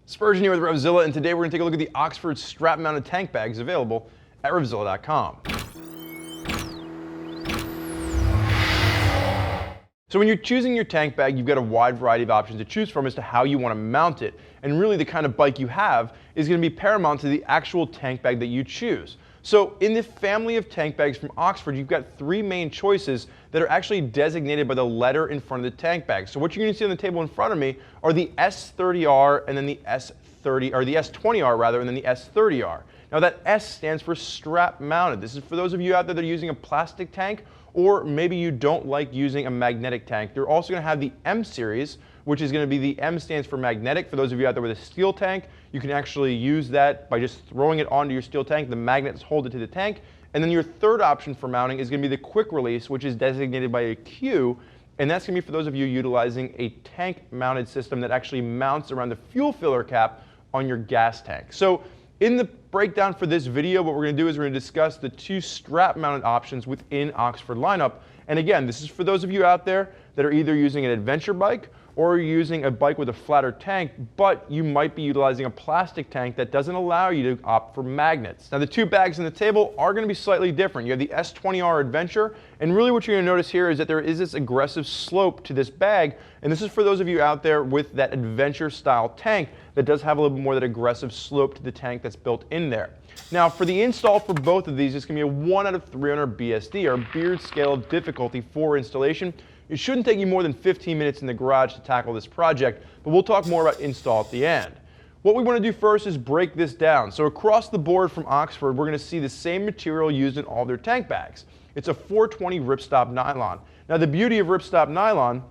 Spurgeon here with RevZilla, and today we're going to take a look at the Oxford strap-mounted tank bags available at RevZilla.com. So when you're choosing your tank bag, you've got a wide variety of options to choose from as to how you want to mount it. And really the kind of bike you have is going to be paramount to the actual tank bag that you choose. So in the family of tank bags from Oxford, you've got three main choices that are actually designated by the letter in front of the tank bag. So what you're going to see on the table in front of me are the S30R and then the S30, or the S20R rather, and then the S30R. Now that S stands for strap mounted. This is for those of you out there that are using a plastic tank, or maybe you don't like using a magnetic tank. You're also going to have the M series, which is going to be the M stands for magnetic. For those of you out there with a steel tank, you can actually use that by just throwing it onto your steel tank. The magnets hold it to the tank. And then your third option for mounting is going to be the quick release, which is designated by a Q. And that's going to be for those of you utilizing a tank mounted system that actually mounts around the fuel filler cap on your gas tank. So in the breakdown for this video, what we're going to do is we're going to discuss the two strap-mounted options within Oxford lineup. And again, this is for those of you out there that are either using an adventure bike or using a bike with a flatter tank, but you might be utilizing a plastic tank that doesn't allow you to opt for magnets. Now the two bags on the table are going to be slightly different. You have the S20R Adventure, and really what you're going to notice here is that there is this aggressive slope to this bag, and this is for those of you out there with that adventure style tank that does have a little bit more of that aggressive slope to the tank that's built in there. Now for the install for both of these, it's going to be a 1 out of 300 BSD, or Beard Scale of Difficulty for installation. It shouldn't take you more than 15 minutes in the garage to tackle this project, but we'll talk more about install at the end. What we want to do first is break this down. So across the board from Oxford, we're going to see the same material used in all their tank bags. It's a 420 ripstop nylon. Now the beauty of ripstop nylon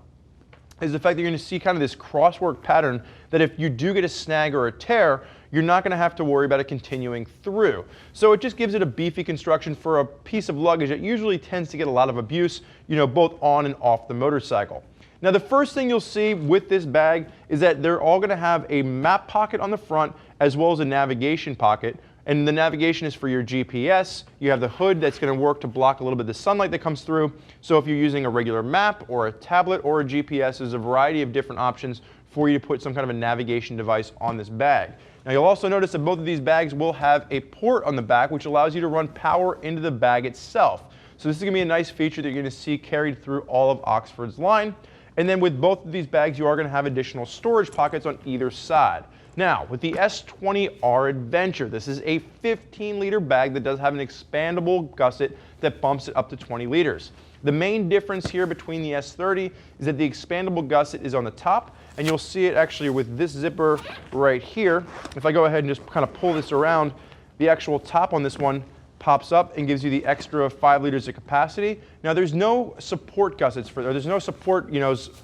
is the fact that you're going to see kind of this crosswork pattern that if you do get a snag or a tear, you're not going to have to worry about it continuing through. So it just gives it a beefy construction for a piece of luggage that usually tends to get a lot of abuse, both on and off the motorcycle. Now the first thing you'll see with this bag is that they're all going to have a map pocket on the front as well as a navigation pocket. And the navigation is for your GPS. You have the hood that's going to work to block a little bit of the sunlight that comes through. So if you're using a regular map or a tablet or a GPS, there's a variety of different options for you to put some kind of a navigation device on this bag. Now you'll also notice that both of these bags will have a port on the back which allows you to run power into the bag itself. So this is going to be a nice feature that you're going to see carried through all of Oxford's line. And then with both of these bags, you are going to have additional storage pockets on either side. Now, with the S20R Adventure, this is a 15-liter bag that does have an expandable gusset that bumps it up to 20 liters. The main difference here between the S30 is that the expandable gusset is on the top, and you'll see it actually with this zipper right here. If I go ahead and just kind of pull this around, the actual top on this one pops up and gives you the extra 5 liters of capacity. Now there's no support gussets for, or there's no support,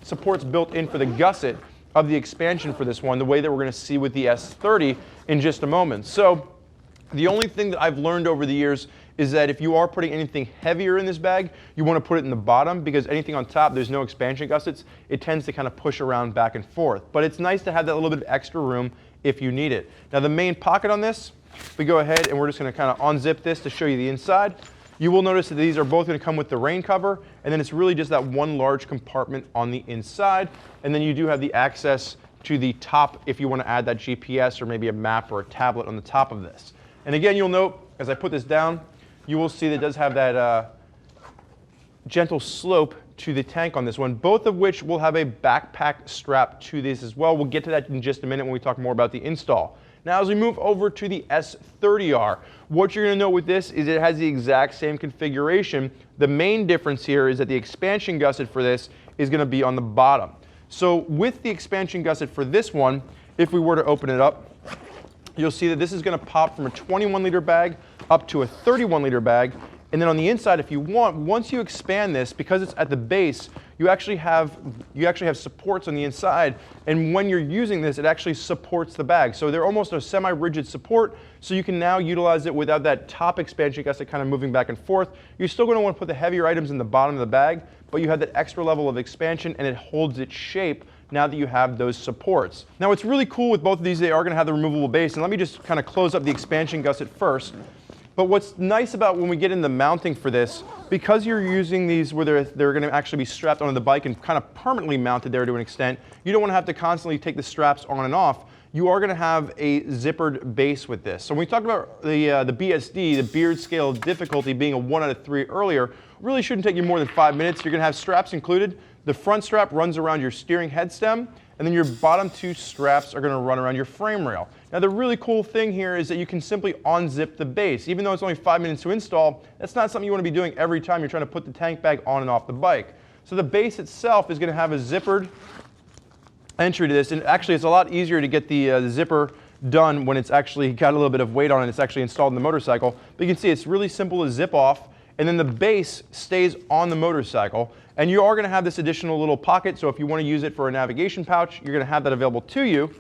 supports built in for the gusset of the expansion for this one, the way that we're going to see with the S30 in just a moment. So the only thing that I've learned over the years is that if you are putting anything heavier in this bag, you want to put it in the bottom, because anything on top, there's no expansion gussets. It tends to kind of push around back and forth. But it's nice to have that little bit of extra room if you need it. Now the main pocket on this, we go ahead and we're just going to kind of unzip this to show you the inside. You will notice that these are both going to come with the rain cover, and then it's really just that one large compartment on the inside. And then you do have the access to the top if you want to add that GPS or maybe a map or a tablet on the top of this. And again, you'll note as I put this down, you will see that it does have that gentle slope to the tank on this one, both of which will have a backpack strap to this as well. We'll get to that in just a minute when we talk more about the install. Now as we move over to the S30R, what you're going to note with this is it has the exact same configuration. The main difference here is that the expansion gusset for this is going to be on the bottom. So with the expansion gusset for this one, if we were to open it up, you'll see that this is going to pop from a 21-liter bag up to a 31-liter bag. And then on the inside, if you want, once you expand this, because it's at the base, you actually have supports on the inside. And when you're using this, it actually supports the bag. So they're almost a semi-rigid support, so you can now utilize it without that top expansion gusset kind of moving back and forth. You're still going to want to put the heavier items in the bottom of the bag, but you have that extra level of expansion, and it holds its shape now that you have those supports. Now what's really cool with both of these, they are going to have the removable base. And let me just kind of close up the expansion gusset first. But what's nice about when we get into mounting for this, because you're using these where they're going to actually be strapped onto the bike and kind of permanently mounted there to an extent, you don't want to have to constantly take the straps on and off. you are going to have a zippered base with this. So when we talked about the BSD, the Beard Scale of Difficulty, being a 1 out of 3 earlier, really shouldn't take you more than 5 minutes. You're going to have straps included. The front strap runs around your steering head stem, and then your bottom 2 straps are going to run around your frame rail. Now the really cool thing here is that you can simply unzip the base. Even though it's only 5 minutes to install, that's not something you want to be doing every time you're trying to put the tank bag on and off the bike. So the base itself is going to have a zippered entry to this, and actually it's a lot easier to get the zipper done when it's actually got a little bit of weight on it and it's actually installed in the motorcycle. But you can see it's really simple to zip off, and then the base stays on the motorcycle. And you are going to have this additional little pocket, so if you want to use it for a navigation pouch, you're going to have that available to you.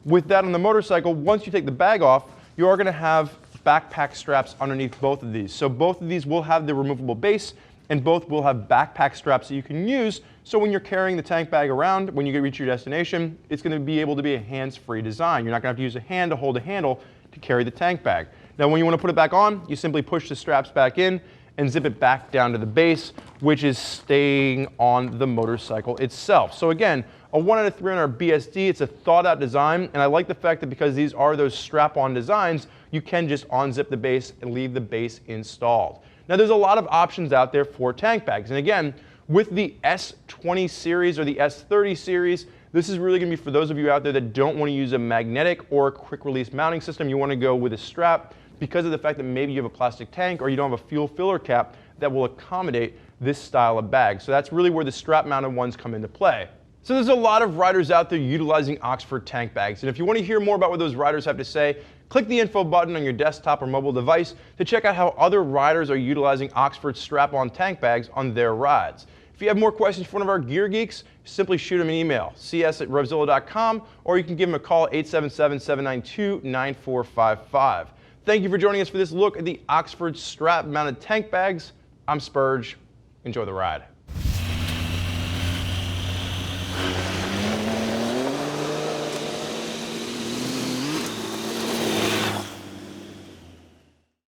With that on the motorcycle, once you take the bag off, you are going to have backpack straps underneath both of these. So both of these will have the removable base, and both will have backpack straps that you can use, so when you're carrying the tank bag around, when you reach your destination, it's going to be able to be a hands-free design. You're not going to have to use a hand to hold a handle to carry the tank bag. Now when you want to put it back on, you simply push the straps back in and zip it back down to the base, which is staying on the motorcycle itself. So again, a 1 out of 3 on our BSD. It's a thought out design, and I like the fact that because these are those strap-on designs, you can just unzip the base and leave the base installed. Now there's a lot of options out there for tank bags, and again, with the S20 series or the S30 series, this is really going to be for those of you out there that don't want to use a magnetic or a quick release mounting system. You want to go with a strap because of the fact that maybe you have a plastic tank or you don't have a fuel filler cap that will accommodate this style of bag. So that's really where the strap mounted ones come into play. So there's a lot of riders out there utilizing Oxford tank bags, and if you want to hear more about what those riders have to say, click the info button on your desktop or mobile device to check out how other riders are utilizing Oxford strap-on tank bags on their rides. If you have more questions for one of our gear geeks, simply shoot them an email, cs@revzilla.com, or you can give them a call at 877-792-9455. Thank you for joining us for this look at the Oxford strap-mounted tank bags. I'm Spurge. Enjoy the ride.